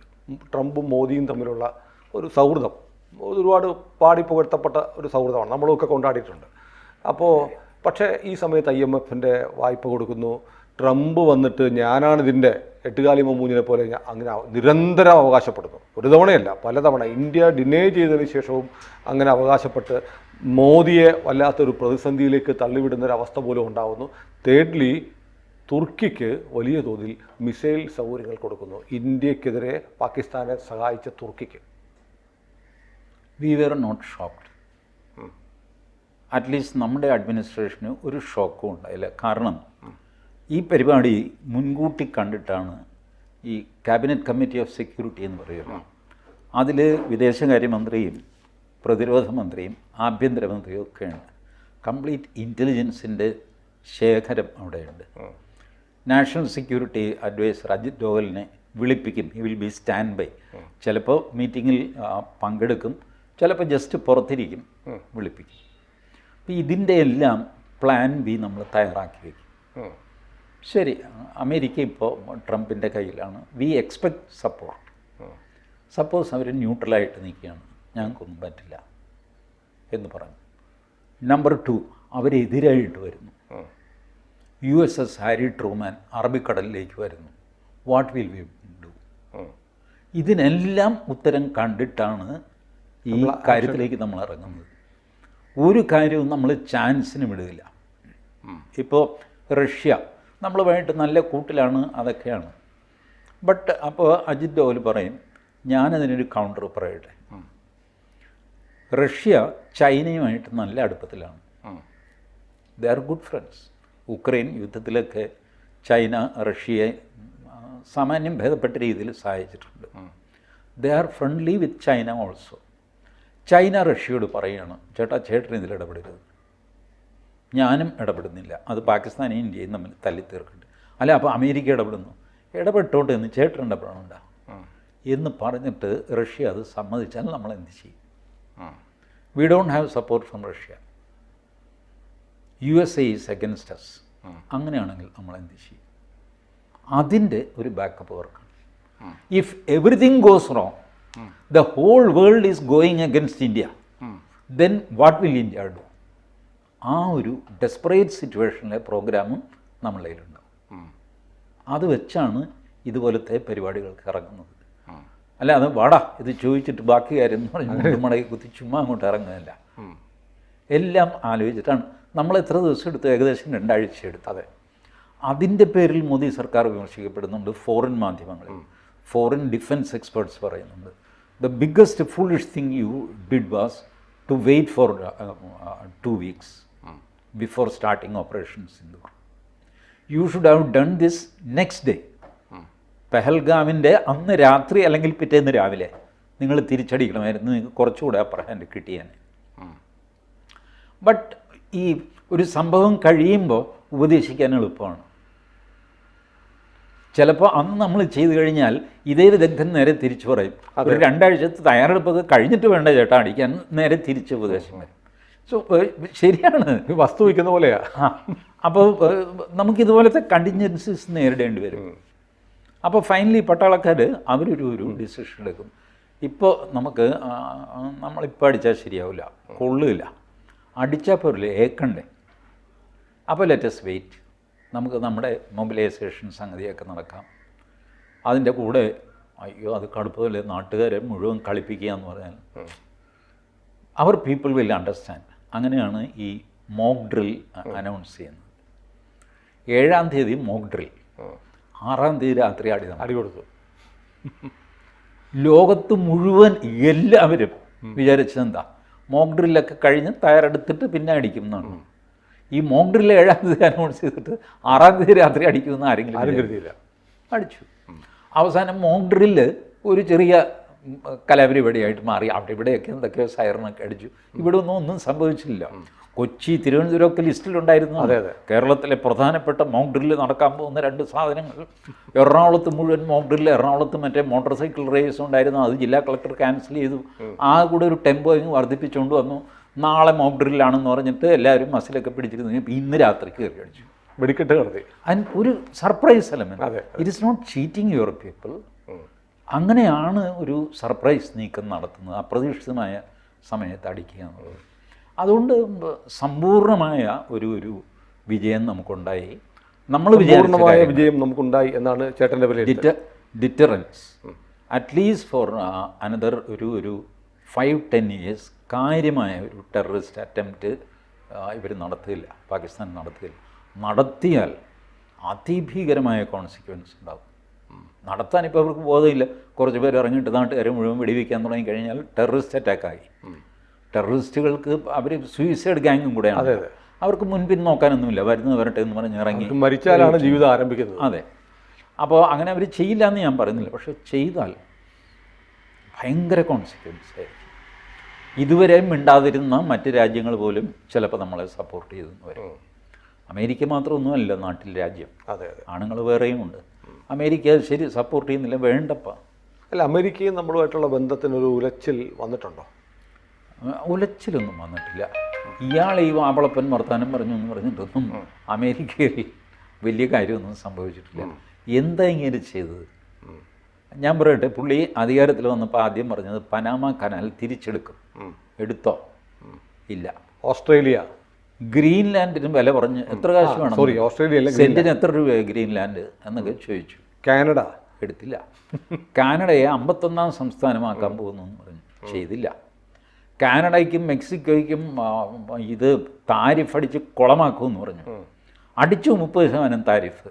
ട്രംപും മോദിയും തമ്മിലുള്ള ഒരു സൗഹൃദം ഒരുപാട് പാടിപ്പുകഴ്ത്തപ്പെട്ട ഒരു സൗഹൃദമാണ്, നമ്മളൊക്കെ കൊണ്ടാടിയിട്ടുണ്ട്. അപ്പോൾ പക്ഷേ ഈ സമയത്ത് IMFൻ്റെ വായ്പ കൊടുക്കുന്നു. ട്രംപ് വന്നിട്ട് ഞാനാണിതിൻ്റെ എട്ടുകാലി മമ്മൂഞ്ഞിനെ പോലെ അങ്ങനെ നിരന്തരം അവകാശപ്പെടുന്നു. ഒരു തവണയല്ല, പലതവണ. ഇന്ത്യ ഡിനേ ചെയ്തതിന് ശേഷവും അങ്ങനെ അവകാശപ്പെട്ട് മോദിയെ വല്ലാത്തൊരു പ്രതിസന്ധിയിലേക്ക് തള്ളിവിടുന്നൊരവസ്ഥ പോലും ഉണ്ടാകുന്നു. തേർഡ്ലി, തുർക്കിക്ക് വലിയ തോതിൽ മിസൈൽ സൗകര്യങ്ങൾ കൊടുക്കുന്നു. ഇന്ത്യക്കെതിരെ പാകിസ്ഥാനെ സഹായിച്ച തുർക്കിക്ക്. We were not shocked. At least നമ്മുടെ അഡ്മിനിസ്ട്രേഷന് ഒരു ഷോക്കും ഉണ്ടായില്ല. കാരണം ഈ പരിപാടി മുൻകൂട്ടി കണ്ടിട്ടാണ് ഈ ക്യാബിനറ്റ് കമ്മിറ്റി ഓഫ് സെക്യൂരിറ്റി എന്ന് പറയുന്നത്. അതിൽ വിദേശകാര്യമന്ത്രിയും പ്രതിരോധ മന്ത്രിയും ആഭ്യന്തരമന്ത്രിയും ഒക്കെയാണ്. കംപ്ലീറ്റ് ഇൻ്റലിജൻസിൻ്റെ ശേഖരം അവിടെയുണ്ട്. നാഷണൽ സെക്യൂരിറ്റി അഡ്വൈസർ അജിത് ഡോവലിനെ വിളിപ്പിക്കും. He will be stand by. ചിലപ്പോൾ മീറ്റിങ്ങിൽ പങ്കെടുക്കും, ചിലപ്പോൾ ജസ്റ്റ് പുറത്തിരിക്കും, വിളിപ്പിക്കും. അപ്പോൾ ഇതിൻ്റെ എല്ലാം പ്ലാൻ ബി നമ്മൾ തയ്യാറാക്കി വയ്ക്കും. ശരി, അമേരിക്ക ഇപ്പോൾ ട്രംപിൻ്റെ കയ്യിലാണ്. We expect support. സപ്പോസ് അവർ ന്യൂട്രലായിട്ട് നിൽക്കുകയാണ്, ഞങ്ങൾക്കൊന്നും പറ്റില്ല എന്ന് പറഞ്ഞു. നമ്പർ 2, അവരെതിരായിട്ട് വരുന്നു. USS ഹാരി ട്രൂമാൻ അറബിക്കടലിലേക്ക് വരുന്നു. What will we do? ഇതിനെല്ലാം ഉത്തരം കണ്ടിട്ടാണ് ഈ കാര്യത്തിലേക്ക് നമ്മൾ ഇറങ്ങുന്നത്. ഒരു കാര്യവും നമ്മൾ ചാൻസിന് വിടുകയില്ല. ഇപ്പോൾ റഷ്യ നമ്മളുമായിട്ട് നല്ല കൂട്ടിലാണ്, അതൊക്കെയാണ്. ബട്ട് അപ്പോൾ അജിത് ഡോവൽ പറയും, ഞാനതിനൊരു കൗണ്ടർ പറയട്ടെ. റഷ്യ ചൈനയുമായിട്ട് നല്ല അടുപ്പത്തിലാണ്. They are good friends. Ukraine യുദ്ധത്തിലൊക്കെ ചൈന റഷ്യയെ സാമാന്യം ഭേദപ്പെട്ട രീതിയിൽ സഹായിച്ചിട്ടുണ്ട്. They are friendly with China also. China റഷ്യയോട് പറയുകയാണ്, ചേട്ടൻ ഇതിൽ ഇടപെടരുത്. ഞാനും ഇടപെടുന്നില്ല, അത് പാകിസ്ഥാനും ഇന്ത്യയും തമ്മിൽ തല്ലിത്തീർക്കുന്നുണ്ട്. അല്ല, അപ്പോൾ അമേരിക്ക ഇടപെട്ടോട്ടെ എന്ന് ചേട്ടൻ ഇടപെടണ്ട എന്ന് പറഞ്ഞിട്ട് റഷ്യ അത് സമ്മതിച്ചാൽ നമ്മൾ എന്ത് ചെയ്യും? We don't have support from Russia. USA is against us. അങ്ങനെയാണെങ്കിൽ നമ്മൾ എന്ത് ചെയ്യും? അതിൻ്റെ ഒരു ബാക്കപ്പ് വർക്കാണ്. If everything goes wrong, the whole world is going against India, then what will India do? ആ ഒരു ഡെസ്പറേറ്റ് സിറ്റുവേഷനിലെ പ്രോഗ്രാമും നമ്മളെ കയ്യിലുണ്ടാവും. അത് വെച്ചാണ് ഇതുപോലത്തെ പരിപാടികൾക്ക് ഇറങ്ങുന്നത്. അല്ല, അത് വാടാ ഇത് ചോദിച്ചിട്ട് ബാക്കി കാര്യം എന്ന് പറഞ്ഞ് മടക്കി കുത്തി ചുമ്മാ അങ്ങോട്ട് ഇറങ്ങുന്നില്ല. എല്ലാം ആലോചിച്ചിട്ടാണ്. നമ്മൾ എത്ര ദിവസം എടുത്തു? ഏകദേശം 2 ആഴ്ച എടുത്തു. അതെ. അതിൻ്റെ പേരിൽ മോദി സർക്കാർ വിമർശിക്കപ്പെടുന്നുണ്ട്. ഫോറിൻ മാധ്യമങ്ങളിൽ, ഫോറിൻ ഡിഫൻസ് എക്സ്പേർട്സ് പറയുന്നുണ്ട്, the biggest foolish thing you did was to wait for 2 weeks before starting Operation Sindoor. You should have done this next day. പെഹൽഗാമിൻ്റെ അന്ന് രാത്രി അല്ലെങ്കിൽ പിറ്റേന്ന് രാവിലെ നിങ്ങൾ തിരിച്ചടിക്കണമായിരുന്നു. നിങ്ങൾക്ക് കുറച്ചുകൂടെ അപ്പർ ഹാൻഡ് കിട്ടിയാൽ. ബട്ട് ഈ ഒരു സംഭവം കഴിയുമ്പോൾ ഉപദേശിക്കാൻ എളുപ്പമാണ്. ചിലപ്പോൾ അന്ന് നമ്മൾ ചെയ്തു കഴിഞ്ഞാൽ ഇതേ വിദഗ്ധൻ നേരെ തിരിച്ചു പറയും, ഒരു 2 ആഴ്ചത്തെ തയ്യാറെടുപ്പൊക്കെ കഴിഞ്ഞിട്ട് വേണ്ട ചേട്ടാ അടിക്കാൻ, നേരെ തിരിച്ച് ഉപദേശം വരും. സോ ശരിയാണ്, വസ്തു വയ്ക്കുന്ന പോലെയാ. അപ്പോൾ നമുക്കിതുപോലത്തെ കണ്ടിൻജൻസീസ് നേരിടേണ്ടി വരും. അപ്പോൾ ഫൈനലി പട്ടാളക്കാർ അവരൊരു ഡിസിഷൻ എടുക്കും. ഇപ്പോൾ നമുക്ക് നമ്മളിപ്പോൾ അടിച്ചാൽ ശരിയാവില്ല, കൊള്ളില്ല, അടിച്ചാൽ പോരില്ല, ഏക്കണ്ടേ. അപ്പോൾ ലെറ്റസ് വെയിറ്റ്, നമുക്ക് നമ്മുടെ മൊബിലൈസേഷൻ സംഗതിയൊക്കെ നടക്കാം. അതിൻ്റെ കൂടെ അയ്യോ അത് കടുപ്പമല്ലേ, നാട്ടുകാരെ മുഴുവൻ കളിപ്പിക്കുക എന്ന് പറഞ്ഞാൽ അവർ പീപ്പിൾ വിൽ അണ്ടർസ്റ്റാൻഡ്. അങ്ങനെയാണ് ഈ മോക്ക് ഡ്രിൽ അനൗൺസ് ചെയ്യുന്നത്. 7-ാം തീയതി മോക്ക് ഡ്രിൽ, 6-ാം തീയതി രാത്രി അടി കൊടുത്തു. ലോകത്ത് മുഴുവൻ എല്ലാവരും വിചാരിച്ചതെന്താ, മോക്ക് ഡ്രില്ലൊക്കെ കഴിഞ്ഞ് തയ്യാറെടുത്തിട്ട് പിന്നെ അടിക്കും എന്നാണ്. ഈ മോക്ക് ഡ്രില്ല് 7-ാം തീയതി അനൗൺസ് ചെയ്തിട്ട് 6-ാം തീയതി രാത്രി അടിക്കുമെന്ന് ആരെങ്കിലും കരുതിയില്ല. അടിച്ചു. അവസാനം മോക്ക് ഡ്രില്ല് ഒരു ചെറിയ കലാപരിപാടിയായിട്ട് മാറി. അവിടെ ഇവിടെയൊക്കെ എന്തൊക്കെയോ സൈറനൊക്കെ അടിച്ചു. ഇവിടെ ഒന്നും സംഭവിച്ചില്ല. കൊച്ചി, തിരുവനന്തപുരമൊക്കെ ലിസ്റ്റിലുണ്ടായിരുന്നു. കേരളത്തിലെ പ്രധാനപ്പെട്ട മോക്ക് ഡ്രില്ല് നടക്കാൻ പോകുന്ന 2 സാധനങ്ങൾ. എറണാകുളത്ത് മുഴുവൻ മോക്ക് ഡ്രില്ല്, എറണാകുളത്ത് മറ്റേ മോട്ടോർ സൈക്കിൾ റേസ് ഉണ്ടായിരുന്നു, അത് ജില്ലാ കളക്ടർ ക്യാൻസൽ ചെയ്തു. ആ കൂടെ ഒരു ടെമ്പോ വർദ്ധിപ്പിച്ചുകൊണ്ട് വന്നു. നാളെ മോക്ക് ഡ്രില്ലാണെന്ന് പറഞ്ഞിട്ട് എല്ലാവരും മസിലൊക്കെ പിടിച്ചിരുന്നു. ഇന്ന് രാത്രി കയറി അടിച്ചു, വെടിക്കെട്ട് നടത്തി. അതിന് ഒരു surprise element. It is not cheating your people. അങ്ങനെയാണ് ഒരു സർപ്രൈസ് നീക്കം നടത്തുന്നത്, അപ്രതീക്ഷിതമായ സമയത്ത് അടിക്കുക എന്നുള്ളത്. അതുകൊണ്ട് സമ്പൂർണ്ണമായ ഒരു വിജയം നമുക്കുണ്ടായി. നമ്മൾ വിജയം നമുക്കുണ്ടായി എന്നാണ് ചേട്ടൻ്റെ വിലയിരുത്തൽ. ഡിറ്ററൻസ് അറ്റ്ലീസ്റ്റ് ഫോർ അനദർ ഒരു 5-10 years കാര്യമായ ഒരു ടെററിസ്റ്റ് അറ്റംപ്റ്റ് ഇവർ നടത്തില്ല, പാകിസ്ഥാൻ നടത്തില്ല. നടത്തിയാൽ അതിഭീകരമായ കോൺസിക്വൻസ് ഉണ്ടാകും. നടത്താൻ ഇപ്പോൾ അവർക്ക് ബോധമില്ല. കുറച്ച് പേര് ഇറങ്ങിയിട്ട് നാട്ടുകാരെ മുഴുവൻ വെടിവെക്കാൻ തുടങ്ങിക്കഴിഞ്ഞാൽ ടെററിസ്റ്റ് അറ്റാക്കായി. ടെററിസ്റ്റുകൾക്ക് അവർ സൂയിസൈഡ് ഗാങ്ങും കൂടെയാണ്. അവർക്ക് മുൻപിൻ നോക്കാനൊന്നുമില്ല, വരുന്നത് വരട്ടെ എന്ന് പറഞ്ഞ് ഇറങ്ങി മരിച്ചാലാണ് ജീവിതം ആരംഭിക്കുന്നത്. അതെ. അപ്പോൾ അങ്ങനെ അവർ ചെയ്യില്ല എന്ന് ഞാൻ പറയുന്നില്ല, പക്ഷെ ചെയ്താൽ ഭയങ്കര കോൺസിക്വൻസ് ആയിരിക്കും. ഇതുവരെ മിണ്ടാതിരുന്ന മറ്റ് രാജ്യങ്ങൾ പോലും ചിലപ്പോൾ നമ്മളെ സപ്പോർട്ട് ചെയ്തെന്ന് വരും. അമേരിക്ക മാത്രമൊന്നുമല്ല നാട്ടിൽ രാജ്യം, ആണുങ്ങൾ വേറെയും ഉണ്ട്. അമേരിക്ക ശരി സപ്പോർട്ട് ചെയ്യുന്നില്ല, വേണ്ടപ്പ. അല്ല, അമേരിക്കയും നമ്മളുമായിട്ടുള്ള ബന്ധത്തിനൊരു ഉലച്ചിൽ വന്നിട്ടുണ്ടോ? ഉലച്ചിലൊന്നും വന്നിട്ടില്ല. ഇയാൾ ഈ വാവളപ്പൻ വർത്താനം പറഞ്ഞു എന്ന് പറഞ്ഞിട്ടൊന്നും അമേരിക്കയിൽ വലിയ കാര്യമൊന്നും സംഭവിച്ചിട്ടില്ല. എന്താ ഇങ്ങനെ ചെയ്തത്? ഞാൻ പറയട്ടെ, പുള്ളി അധികാരത്തിൽ വന്നപ്പോൾ ആദ്യം പറഞ്ഞത് പനാമ കനാൽ തിരിച്ചെടുക്കും. എടുത്തോ? ഇല്ല. ഓസ്ട്രേലിയ ഗ്രീൻലാൻഡിന് വില പറഞ്ഞ് എത്ര കാശ് വേണം? ഓസ്ട്രേലിയ സെന്റിന് എത്ര രൂപയാണ് ഗ്രീൻലാൻഡ് എന്നൊക്കെ ചോദിച്ചു. കാനഡ എടുത്തില്ല. കാനഡയെ 51-ാം സംസ്ഥാനമാക്കാൻ പോകുന്നു എന്ന് പറഞ്ഞു. ചെയ്തില്ല. കാനഡയ്ക്കും മെക്സിക്കോയ്ക്കും ഇത് താരിഫ് അടിച്ച് കുളമാക്കുമെന്ന് പറഞ്ഞു. അടിച്ചു 30% താരിഫ്,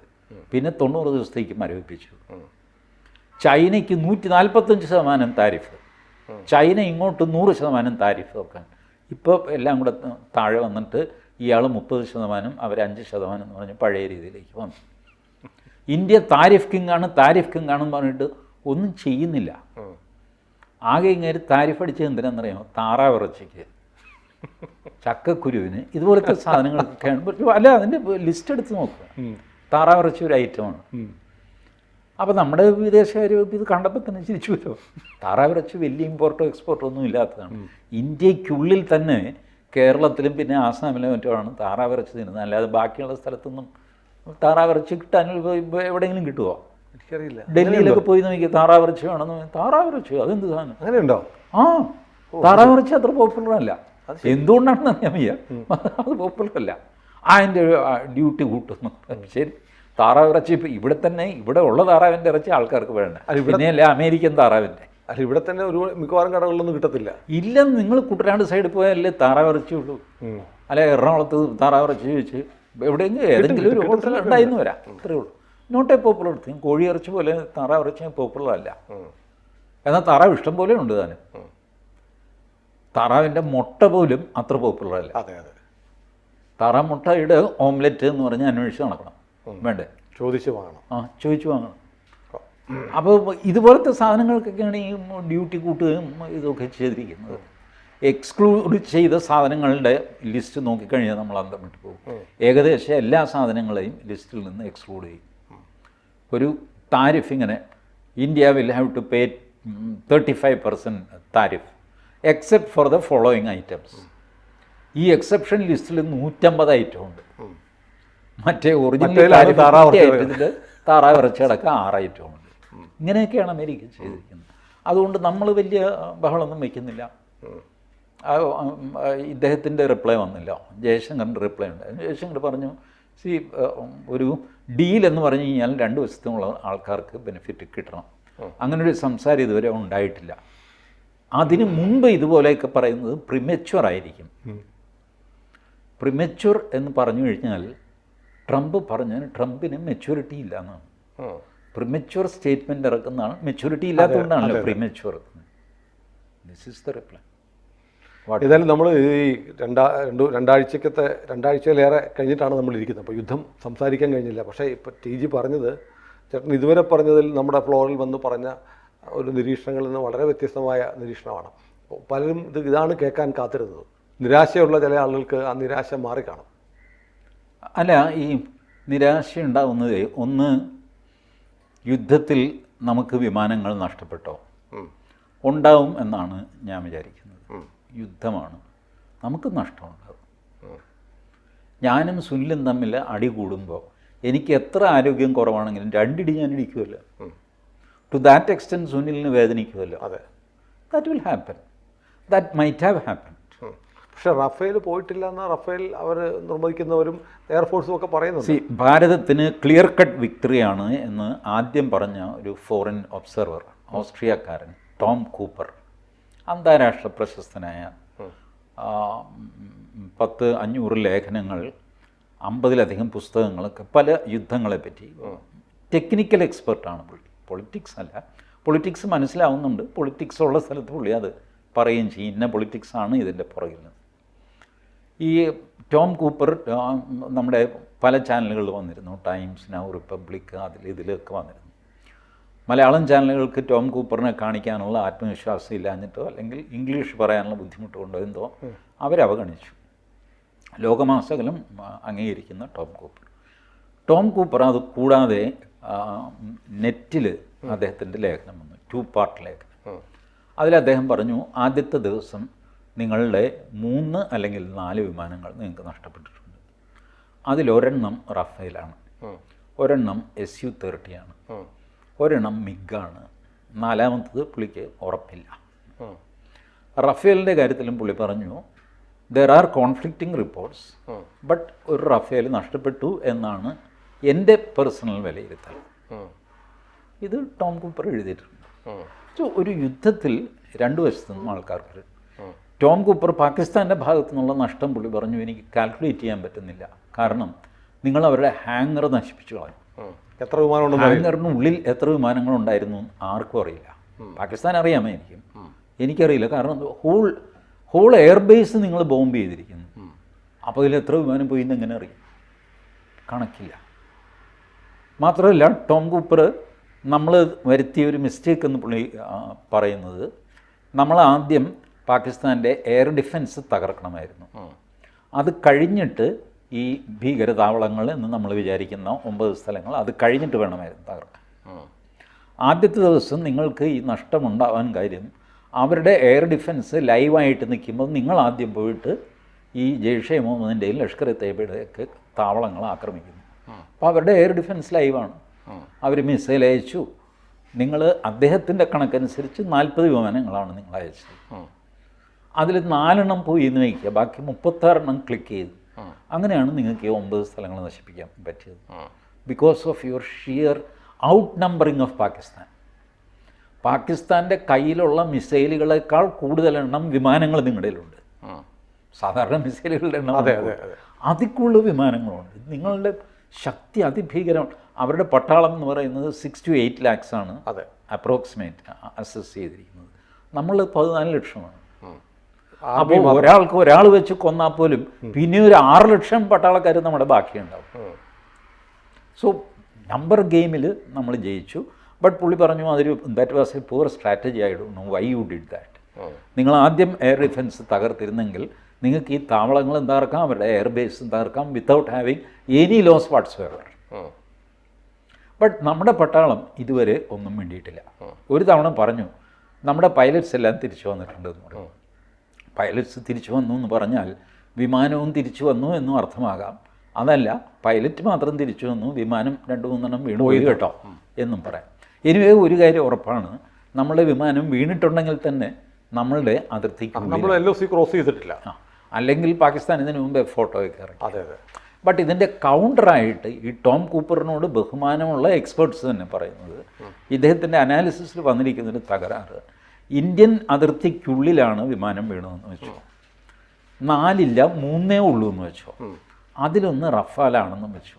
പിന്നെ 90 ദിവസത്തേക്ക് മരവിപ്പിച്ചു. ചൈനയ്ക്ക് 145% താരിഫ്, ചൈന ഇങ്ങോട്ട് 100% താരിഫ് വെക്കാൻ. ഇപ്പോൾ എല്ലാം കൂടെ താഴെ വന്നിട്ട് ഇയാൾ 30%, അവർ 5% എന്ന് പറഞ്ഞ് പഴയ രീതിയിലേക്ക് വന്നു. ഇന്ത്യ താരിഫ് കിങ്ങാണെന്ന് പറഞ്ഞിട്ട് ഒന്നും ചെയ്യുന്നില്ല. ആകെ ഇങ്ങനെ താരിഫ് അടിച്ചത് എന്തിനാണെന്നറിയാമോ? താറാവിറച്ചിക്ക്, ചക്കക്കുരുവിന്, ഇതുപോലത്തെ സാധനങ്ങൾക്കൊക്കെയാണ്. പക്ഷേ അല്ല, അതിൻ്റെ ലിസ്റ്റ് എടുത്ത് നോക്കുക. താറാവിറച്ചി ഒരു ഐറ്റമാണ്. അപ്പോൾ നമ്മുടെ വിദേശകാർ ഇത് കണ്ടപ്പോൾ തന്നെ ചിരിച്ചു വരുമോ? താറാവിറച്ചി വലിയ ഇമ്പോർട്ടോ എക്സ്പോർട്ടോ ഒന്നും ഇല്ലാത്തതാണ്. ഇന്ത്യക്കുള്ളിൽ തന്നെ കേരളത്തിലും പിന്നെ ആസാമിലും മറ്റുമാണ് താറാവിറച്ചി തിന്നുന്നത്. അല്ലാതെ ബാക്കിയുള്ള സ്ഥലത്തൊന്നും താറാവിറച്ചി കിട്ടാൻ എവിടെയെങ്കിലും കിട്ടുമോ? എനിക്കറിയില്ല. ഡൽഹിയിലൊക്കെ പോയി നോക്കി താറാവിറച്ചി വേണമെന്ന്. താറാവിറച്ചി അതെന്ത് സാധനം? അങ്ങനെയുണ്ടോ? ആ, താറാവിറച്ചി അത്ര പോപ്പുലർ അല്ല. എന്തുകൊണ്ടാണെന്ന് അറിയാൻ വയ്യ, അത് പോപ്പുലർ അല്ല. അതിൻ്റെ ഡ്യൂട്ടി കൂട്ടുന്നു. ശരി, താറാവിറച്ചി ഇപ്പോൾ ഇവിടെ ഉള്ള താറാവിൻ്റെ ഇറച്ചി ആൾക്കാർക്ക് വേണ്ട. പിന്നെയല്ലേ അമേരിക്കൻ താറാവിൻ്റെ. അല്ല, ഇവിടെ തന്നെ ഒരു മിക്കവാറും കടകളിലൊന്നും കിട്ടത്തില്ല. ഇല്ലെന്ന് നിങ്ങൾ കുട്ടനാട് സൈഡിൽ പോയാലേ താറാവിറച്ചി ഉള്ളൂ. അല്ല, എറണാകുളത്ത് താറാവിറച്ചി ചോദിച്ച് എവിടെയെങ്കിലും ഏതെങ്കിലും ഒരു ഹോട്ടൽ ഉണ്ടായിരുന്നു വരാം, അത്രയേ ഉള്ളൂ. Not a popular thing. കോഴിയിറച്ചി പോലെ താറാവിറച്ചി പോപ്പുലർ അല്ല. എന്നാൽ താറാവ് ഇഷ്ടം പോലെ ഉണ്ട് താനും. താറാവിൻ്റെ മുട്ട പോലും അത്ര പോപ്പുലർ അല്ല. താറാവ് മുട്ടയുടെ ഓംലെറ്റ് എന്ന് പറഞ്ഞാൽ അന്വേഷിച്ച് നടക്കണം, വേണ്ടേ? ചോദിച്ച് വാങ്ങണം. അപ്പോൾ ഇതുപോലത്തെ സാധനങ്ങൾക്കൊക്കെയാണ് ഈ ഡ്യൂട്ടി കൂട്ടുകയും ഇതൊക്കെ ചെയ്തിരിക്കുന്നത്. എക്സ്ക്ലൂഡ് ചെയ്ത സാധനങ്ങളുടെ ലിസ്റ്റ് നോക്കിക്കഴിഞ്ഞാൽ നമ്മൾ അന്തം വിട്ടു പോകും. ഏകദേശം എല്ലാ സാധനങ്ങളെയും ലിസ്റ്റിൽ നിന്ന് എക്സ്ക്ലൂഡ് ചെയ്യും. ഒരു താരിഫ് ഇങ്ങനെ, India will have to pay 35% tariff except for the following items. ഈ എക്സെപ്ഷൻ ലിസ്റ്റിൽ 150 ഐറ്റം ഉണ്ട്. മറ്റേ ഒറിജിനൽ താറാവിറച്ചി അടക്കം 6 ഐറ്റം ഉണ്ട്. ഇങ്ങനെയൊക്കെയാണ് അമേരിക്ക ചെയ്തിരിക്കുന്നത്. അതുകൊണ്ട് നമ്മൾ വലിയ ബഹളമൊന്നും വയ്ക്കുന്നില്ല. ഇദ്ദേഹത്തിൻ്റെ റിപ്ലൈ വന്നില്ല, ജയശങ്കറിൻ്റെ റിപ്ലൈ ഉണ്ട്. ജയശങ്കർ പറഞ്ഞു, ഒരു ഡീൽ എന്ന് പറഞ്ഞു കഴിഞ്ഞാൽ 2 വശത്തുമുള്ള ആൾക്കാർക്ക് ബെനിഫിറ്റ് കിട്ടണം. അങ്ങനൊരു സംസാരം ഇതുവരെ ഉണ്ടായിട്ടില്ല. അതിന് മുമ്പ് ഇതുപോലെയൊക്കെ പറയുന്നത് പ്രിമച്വർ ആയിരിക്കും. പ്രിമച്വർ എന്ന് പറഞ്ഞു കഴിഞ്ഞാൽ ട്രംപ് പറഞ്ഞതിന് ട്രംപിന് മെച്യൂരിറ്റി ഇല്ല എന്നാണ്. പ്രിമച്വർ സ്റ്റേറ്റ്മെൻറ്റ് ഇറക്കുന്നതാണ്. മെച്യൂരിറ്റി ഇല്ലാത്തതുകൊണ്ടാണല്ലോ premature. This is the reply. ഏതായാലും നമ്മൾ ഈ രണ്ടാഴ്ചയിലേറെ കഴിഞ്ഞിട്ടാണ് നമ്മൾ ഇരിക്കുന്നത്. അപ്പോൾ യുദ്ധം സംസാരിക്കാൻ കഴിഞ്ഞില്ല. പക്ഷേ ഇപ്പോൾ TG പറഞ്ഞത്, ചേട്ടൻ ഇതുവരെ പറഞ്ഞതിൽ നമ്മുടെ ഫ്ലോറിൽ വന്ന് പറഞ്ഞ ഒരു നിരീക്ഷണങ്ങളിൽ നിന്ന് വളരെ വ്യത്യസ്തമായ നിരീക്ഷണമാണ്. പലരും ഇതാണ് കേൾക്കാൻ കാത്തിരുന്നത്. നിരാശയുള്ള ചില ആളുകൾക്ക് ആ നിരാശ മാറിക്കാണും. അല്ല, ഈ നിരാശ ഉണ്ടാകുന്നത് ഒന്ന്, യുദ്ധത്തിൽ നമുക്ക് വിമാനങ്ങൾ നഷ്ടപ്പെട്ടോ ഉണ്ടാവും എന്നാണ് ഞാൻ വിചാരിക്കുന്നത്. യുദ്ധമാണ്, നമുക്ക് നഷ്ടമുണ്ടാകും. ഞാനും സുനിലും തമ്മിൽ അടി കൂടുമ്പോൾ എനിക്ക് എത്ര ആരോഗ്യം കുറവാണെങ്കിലും 2 ഇടി ഞാൻ ഇടിക്കുമല്ലോ. ടു ദാറ്റ് എക്സ്റ്റെൻറ്റ് സുനിലിന് വേദനിക്കുമല്ലോ. അതെ, that will happen. That might have happen. പക്ഷേ റഫേൽ പോയിട്ടില്ല എന്ന് റഫേൽ അവർ നിർമ്മിക്കുന്നവരും എയർഫോഴ്സും ഒക്കെ പറയുന്നുണ്ട്. ഭാരതത്തിന് ക്ലിയർ കട്ട് വിക്ടറിയാണ് എന്ന് ആദ്യം പറഞ്ഞ ഒരു ഫോറിൻ ഒബ്സർവർ, ഓസ്ട്രിയക്കാരൻ ടോം കൂപ്പർ, അന്താരാഷ്ട്ര പ്രശസ്തനായ 500 ലേഖനങ്ങൾ, 50ലധികം പുസ്തകങ്ങളൊക്കെ പല യുദ്ധങ്ങളെപ്പറ്റി, ടെക്നിക്കൽ എക്സ്പെർട്ടാണ് പുള്ളി. പൊളിറ്റിക്സ് അല്ല, പൊളിറ്റിക്സ് മനസ്സിലാവുന്നുണ്ട്. പൊളിറ്റിക്സ് ഉള്ള സ്ഥലത്ത് പുള്ളി അത് പറയുകയും ചെയ്യും, ഇന്ന പൊളിറ്റിക്സാണ് ഇതിൻ്റെ പുറകിൽ. ഈ ടോം കൂപ്പർ നമ്മുടെ പല ചാനലുകളിൽ വന്നിരുന്നു, ടൈംസ് നൗ, റിപ്പബ്ലിക്, ഇതിലൊക്കെ വന്നിരുന്നു. മലയാളം ചാനലുകൾക്ക് ടോം കൂപ്പറിനെ കാണിക്കാനുള്ള ആത്മവിശ്വാസം ഇല്ലാഞ്ഞിട്ടോ അല്ലെങ്കിൽ ഇംഗ്ലീഷ് പറയാനുള്ള ബുദ്ധിമുട്ട് കൊണ്ടോ എന്തോ അവരവഗണിച്ചു. ലോകമാസകലം അംഗീകരിക്കുന്ന ടോം കൂപ്പർ അത് കൂടാതെ നെറ്റിൽ അദ്ദേഹത്തിൻ്റെ ലേഖനം വന്നു, 2 പാർട്ട് ലേഖനം. അതിൽ അദ്ദേഹം പറഞ്ഞു, ആദ്യത്തെ ദിവസം നിങ്ങളുടെ 3 അല്ലെങ്കിൽ 4 വിമാനങ്ങൾ നിങ്ങൾക്ക് നഷ്ടപ്പെട്ടിട്ടുണ്ട്. അതിലൊരെണ്ണം റഫേലാണ്, ഒരെണ്ണം Su-30 ആണ്, ഒരെണ്ണം മിഗാണ്, 4മത്തത് പുള്ളിക്ക് ഉറപ്പില്ല. റഫേലിൻ്റെ കാര്യത്തിലും പുള്ളി പറഞ്ഞു, there are conflicting reports, but ഒരു റഫേൽ നഷ്ടപ്പെട്ടു എന്നാണ് എൻ്റെ പേഴ്സണൽ വിലയിരുത്തൽ. ഇത് ടോം കൂപ്പർ എഴുതിയിട്ടുണ്ട്. ഒരു യുദ്ധത്തിൽ 2 വശത്തുനിന്നും ആൾക്കാർക്ക്. ടോം കൂപ്പർ പാകിസ്ഥാൻ്റെ ഭാഗത്തു നിന്നുള്ള നഷ്ടം പുള്ളി പറഞ്ഞു, എനിക്ക് കാൽക്കുലേറ്റ് ചെയ്യാൻ പറ്റുന്നില്ല, കാരണം നിങ്ങൾ അവരുടെ ഹാങ്ങർ നശിപ്പിച്ചു കളഞ്ഞു. എത്ര വിമാനം ഹാങ്ങറിനുള്ളിൽ എത്ര വിമാനങ്ങളുണ്ടായിരുന്നു ആർക്കും അറിയില്ല. പാകിസ്ഥാൻ അറിയാമായിരിക്കും, എനിക്കറിയില്ല, കാരണം ഹോൾ എയർബേസ് നിങ്ങൾ ബോംബ് ചെയ്തിരിക്കുന്നു. അപ്പോൾ ഇതിൽ എത്ര വിമാനം പോയി എന്ന് എങ്ങനെ അറിയും? കണക്കില്ല. മാത്രമല്ല, ടോം കൂപ്പർ നമ്മൾ വരുത്തിയ ഒരു മിസ്റ്റേക്ക് എന്ന് പുള്ളി പറയുന്നത്, നമ്മൾ ആദ്യം പാകിസ്ഥാൻ്റെ എയർ ഡിഫൻസ് തകർക്കണമായിരുന്നു. അത് കഴിഞ്ഞിട്ട് ഈ ഭീകരതാവളങ്ങൾ എന്ന് നമ്മൾ വിചാരിക്കുന്ന 9 സ്ഥലങ്ങൾ അത് കഴിഞ്ഞിട്ട് വേണമായിരുന്നു തകർക്കാൻ. ആദ്യത്തെ ദിവസം നിങ്ങൾക്ക് ഈ നഷ്ടമുണ്ടാവാൻ കാര്യം, അവരുടെ എയർ ഡിഫൻസ് ലൈവായിട്ട് നിൽക്കുമ്പോൾ നിങ്ങൾ ആദ്യം പോയിട്ട് ഈ ജെയ്ഷെ മുഹമ്മദിൻ്റെയും ലഷ്കർ എ തയ്യബയുടെയൊക്കെ താവളങ്ങൾ ആക്രമിക്കുന്നു. അപ്പോൾ അവരുടെ എയർ ഡിഫൻസ് ലൈവാണ്, അവർ മിസൈൽ അയച്ചു. നിങ്ങൾ അദ്ദേഹത്തിൻ്റെ കണക്കനുസരിച്ച് 40 വിമാനങ്ങളാണ് നിങ്ങൾ അയച്ചത്. അതിൽ 4 പോയി എന്ന് വയ്ക്കുക, ബാക്കി 36 ക്ലിക്ക് ചെയ്തു. അങ്ങനെയാണ് നിങ്ങൾക്ക് ഈ 9 സ്ഥലങ്ങൾ നശിപ്പിക്കാൻ പറ്റിയത്. Because of your shear out numbering of Pakistan. പാകിസ്ഥാൻ്റെ കയ്യിലുള്ള മിസൈലുകളെക്കാൾ കൂടുതൽ എണ്ണം വിമാനങ്ങൾ നിങ്ങളുടെ കയ്യിലുണ്ട്. സാധാരണ മിസൈലുകളുടെ എണ്ണം അതിൽ കൂടുതൽ വിമാനങ്ങളുണ്ട്. നിങ്ങളുടെ ശക്തി അതിഭീകരമാണ്. അവരുടെ പട്ടാളം എന്ന് പറയുന്നത് 6 to 8 lakhs ആണ് അപ്രോക്സിമേറ്റ് അസസ് ചെയ്തിരിക്കുന്നത്. നമ്മൾ 14 ലക്ഷമാണ്. അപ്പോൾ ഒരാൾ വെച്ച് കൊന്നാൽ പോലും പിന്നെ ഒരു 6 ലക്ഷം പട്ടാളക്കാർ നമ്മുടെ ബാക്കിയുണ്ടാവും. സോ നമ്പർ ഗെയിമിൽ നമ്മൾ ജയിച്ചു. ബട്ട് പുള്ളി പറഞ്ഞു, അതൊരു that was a poor strategy. I don't know why you did that. നിങ്ങൾ ആദ്യം എയർ ഡിഫൻസ് തകർത്തിരുന്നെങ്കിൽ നിങ്ങൾക്ക് ഈ താവളങ്ങളും തകർക്കാം, അവരുടെ എയർബേസും തകർക്കാം, without having any loss whatsoever. But നമ്മുടെ പട്ടാളം ഇതുവരെ ഒന്നും വേണ്ടിയിട്ടില്ല. ഒരു തവണ പറഞ്ഞു, നമ്മുടെ പൈലറ്റ്സ് എല്ലാം തിരിച്ചു വന്നിട്ടുണ്ടെന്ന് പറഞ്ഞു. പൈലറ്റ്സ് തിരിച്ചു വന്നു എന്ന് പറഞ്ഞാൽ വിമാനവും തിരിച്ചു വന്നു എന്നും അർത്ഥമാകാം. അതല്ല, പൈലറ്റ് മാത്രം തിരിച്ചു വന്നു, വിമാനം 2-3 വീണു പോയി കേട്ടോ എന്നും പറയാം. എനിവേ ഒരു കാര്യം ഉറപ്പാണ്, നമ്മളുടെ വിമാനം വീണിട്ടുണ്ടെങ്കിൽ തന്നെ നമ്മളുടെ അതിർത്തിക്ക് നമ്മൾ LOC ക്രോസ് ചെയ്തിട്ടില്ല. അല്ലെങ്കിൽ പാകിസ്ഥാൻ ഇതിനു മുമ്പേ ഫോട്ടോയൊക്കെ ഇറങ്ങി. അതെ അതെ. ബട്ട് ഇതിൻ്റെ കൗണ്ടറായിട്ട് ഈ ടോം കൂപ്പറിനോട് ബഹുമാനമുള്ള എക്സ്പേർട്സ് തന്നെ പറയുന്നത്, ഇദ്ദേഹത്തിൻ്റെ അനാലിസിസിൽ വന്നിരിക്കുന്നൊരു തകരാറ്, ഇന്ത്യൻ അതിർത്തിക്കുള്ളിലാണ് വിമാനം വീണതെന്ന് വെച്ചോ, 4 ഇല്ല 3 ഉള്ളൂ എന്ന് വെച്ചോ, അതിലൊന്ന് റഫാലാണെന്നും വെച്ചു,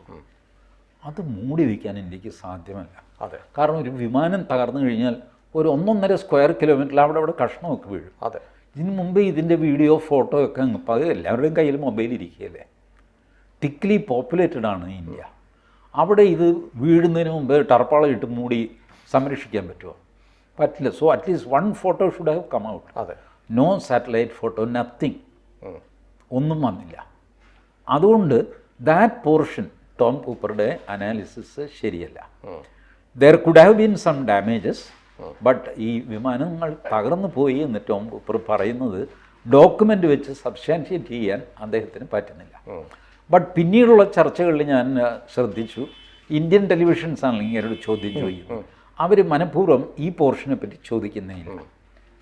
അത് മൂടി വയ്ക്കാൻ ഇന്ത്യക്ക് സാധ്യമല്ല. അതെ. കാരണം ഒരു വിമാനം തകർന്നു കഴിഞ്ഞാൽ ഒരു 1.5 സ്ക്വയർ കിലോമീറ്ററിൽ അവിടെ കഷ്ണമൊക്കെ വീഴും. അതെ. ഇതിന് മുമ്പ് ഇതിൻ്റെ വീഡിയോ ഫോട്ടോ ഒക്കെ അങ്ങ് അത് എല്ലാവരുടെയും കയ്യിൽ മൊബൈൽ ഇരിക്കുകയല്ലേ. തിക്ലി പോപ്പുലേറ്റഡ് ആണ് ഇന്ത്യ. അവിടെ ഇത് വീഴുന്നതിന് മുമ്പ് ടർപ്പാളം ഇട്ട് മൂടി സംരക്ഷിക്കാൻ പറ്റുമോ? പറ്റില്ല. So at least 1 photo should have come out. അതെ. നോ സാറ്റലൈറ്റ് ഫോട്ടോ, നത്തിങ്, ഒന്നും വന്നില്ല. അതുകൊണ്ട് ദാറ്റ് പോർഷൻ ടോം കൂപ്പറുടെ അനാലിസിസ് ശരിയല്ല. There could have been some damages, but ഈ വിമാനങ്ങൾ തകർന്നു പോയി എന്ന് ടോം കൂപ്പർ പറയുന്നത് ഡോക്യുമെൻ്റ് വെച്ച് സബ്സ്റ്റാൻഷിയേറ്റ് ചെയ്യാൻ അദ്ദേഹത്തിന് പറ്റുന്നില്ല. ബട്ട് പിന്നീടുള്ള ചർച്ചകളിൽ ഞാൻ ശ്രദ്ധിച്ചു, ഇന്ത്യൻ ടെലിവിഷൻസ് ആണെങ്കിൽ ഇങ്ങനൊരു ചോദ്യം ചോദിക്കുന്നു, അവർ മനഃപൂർവ്വം ഈ പോർഷനെ പറ്റി ചോദിക്കുന്നതില്ല,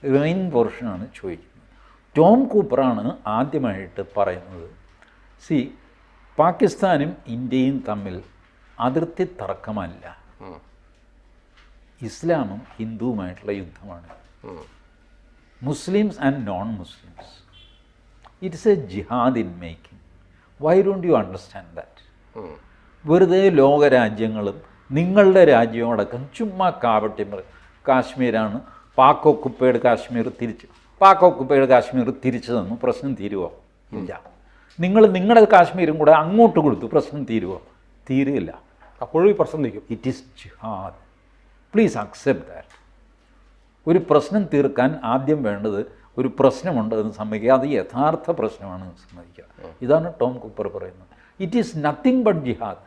മെയിൻ പോർഷനാണ് ചോദിക്കുന്നത്. ടോം കൂപ്പറാണ് ആദ്യമായിട്ട് പറയുന്നത്, സി പാകിസ്ഥാനും ഇന്ത്യയും തമ്മിൽ അതിർത്തി തർക്കമല്ല, ഇസ്ലാമും ഹിന്ദുവുമായിട്ടുള്ള യുദ്ധമാണ്. Muslims and non Muslims, it's A jihad in making. Why don't you understand that? വെറുതെ ലോകരാജ്യങ്ങളും നിങ്ങളുടെ രാജ്യവും അടക്കം ചുമ്മാ കാവട്യം പറയും. കാശ്മീരാണ്, പാക് ഒക്കുപ്പൈഡ് കാശ്മീർ തിരിച്ചു തന്നു, പ്രശ്നം തീരുവോ? ഇല്ല. നിങ്ങൾ നിങ്ങളുടെ കാശ്മീരും കൂടെ അങ്ങോട്ട് കൊടുത്തു, പ്രശ്നം തീരുവോ? തീരുകയില്ല. അപ്പോഴും ഈ പ്രശ്നം നിൽക്കും. It is jihad. Please accept that. ഒരു പ്രശ്നം തീർക്കാൻ ആദ്യം വേണ്ടത് ഒരു പ്രശ്നമുണ്ടെന്ന് സമ്മതിക്കുക, അത് യഥാർത്ഥ പ്രശ്നമാണെന്ന് സമ്മതിക്കുക. ഇതാണ് ടോം കൂപ്പർ പറയുന്നത്. It is nothing but jihad.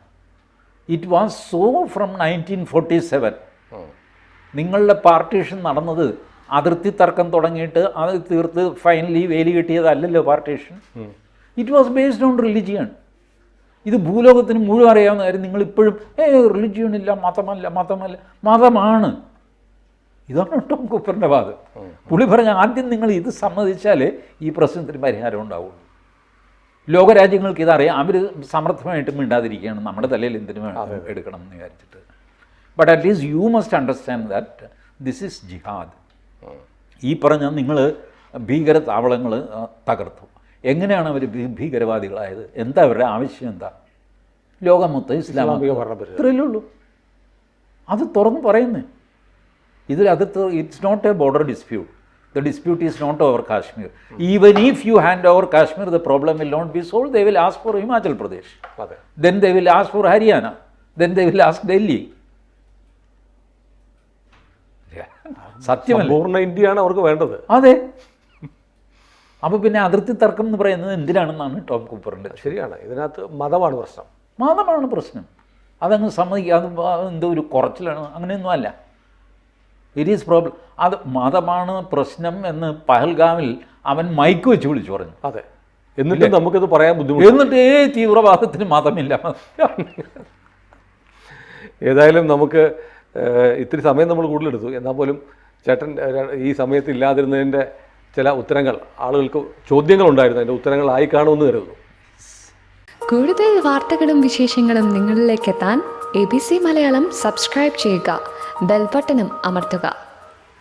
It was so from 1947. നിങ്ങളുടെ പാർട്ടീഷൻ നടന്നത് അതിർത്തി തർക്കം തുടങ്ങിയിട്ട് അത് തീർത്ത് ഫൈനലി വേലി കെട്ടിയതല്ലല്ലോ partition. It was based on religion. ഇത് ഭൂലോകത്തിന് മുഴുവൻ അറിയാവുന്ന കാര്യം. നിങ്ങളിപ്പോഴും റിലിജിയൺ ഇല്ല, മതമാണ്. ഇതാണ് ടോം കൂപ്പറിൻ്റെ വാദം. പുള്ളി പറഞ്ഞ ആദ്യം നിങ്ങൾ ഇത് സമ്മതിച്ചാലേ ഈ പ്രശ്നത്തിന് പരിഹാരം ഉണ്ടാവുള്ളൂ. ലോകരാജ്യങ്ങൾക്ക് ഇതറിയാം, അവർ സമർത്ഥമായിട്ട് മിണ്ടാതിരിക്കുകയാണ്, നമ്മുടെ തലയിൽ എന്തിനു എടുക്കണം എന്ന് വിചാരിച്ചിട്ട്. But at least you must understand that this is ജിഹാദ്. ഈ പറഞ്ഞ നിങ്ങൾ ഭീകര താവളങ്ങൾ തകർത്തു. എങ്ങനെയാണ് അവർ ഭീകരവാദികളായത്? എന്താ അവരുടെ ആവശ്യം? എന്താ? ലോകം മൊത്തം ഇസ്ലാമിക ഇത്രയല്ലേ ഉള്ളൂ. അത് തുറന്ന് പറയുന്നേ. It's not a border dispute. The dispute is not over Kashmir. Even if you hand over Kashmir, the problem will not be solved. They will ask for Himachal Pradesh. Then they will ask for Haryana. Then they will ask Delhi. സത്യമല്ല, പൂർണ്ണ ഇന്ത്യയാണ് അവർക്ക് വേണ്ടത്. അതെ. അപ്പോൾ പിന്നെ അതിർത്തി തർക്കം എന്ന് പറയുന്നത് എന്തിനാണെന്നാണ് ടോം കൂപ്പറിൻ്റെ. ശരിയാണ്, ഇതിനകത്ത് മതമാണ് പ്രശ്നം. മതമാണ് പ്രശ്നം. അതങ്ങ് സമ്മതിക്കുക. അത് എന്തോ ഒരു കുറച്ചിലാണ്, അങ്ങനെയൊന്നും അല്ല. It is problem. അത് മതമാണ് പ്രശ്നം എന്ന് പഹൽഗാമിൽ അവൻ മൈക്ക് വെച്ച് വിളിച്ചു പറഞ്ഞു. അതെ. എന്നിട്ട് നമുക്കത് പറയാൻ ബുദ്ധിമുട്ട്. എന്നിട്ട് തീവ്രവാദത്തിന് മതമില്ല. ഏതായാലും നമുക്ക് ഇത്തിരി സമയം നമ്മൾ കൂടുതലെടുത്തു. എന്നാൽ പോലും ചേട്ടൻ ഈ സമയത്ത് ഇല്ലാതിരുന്നതിൻ്റെ ചില ഉത്തരങ്ങൾ, ആളുകൾക്ക് ചോദ്യങ്ങളുണ്ടായിരുന്നു, അതിൻ്റെ ഉത്തരങ്ങളായി കാണുമെന്ന് കരുതുന്നു. കൂടുതൽ വാർത്തകളും വിശേഷങ്ങളും നിങ്ങളിലേക്ക് എത്താൻ ABC മലയാളം സബ്സ്ക്രൈബ് ചെയ്യുക, ബെൽ ബട്ടണും അമർത്തുക.